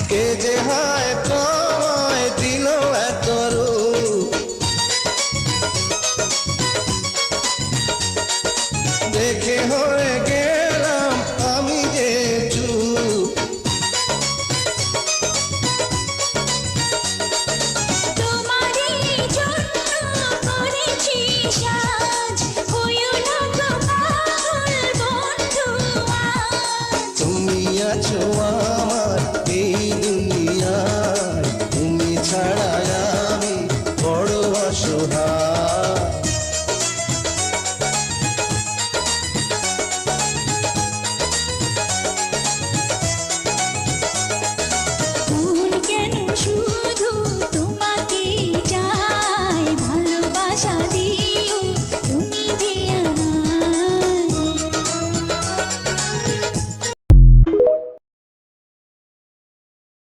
কে যে হয় তোমায় দিল এত রূপ, দেখে হয়ে গেলাম আমি যে চুপ। তোমারই জন্য করেছি সাজ, হইও না গো পাগল বন্ধু আজ। তুমি আছো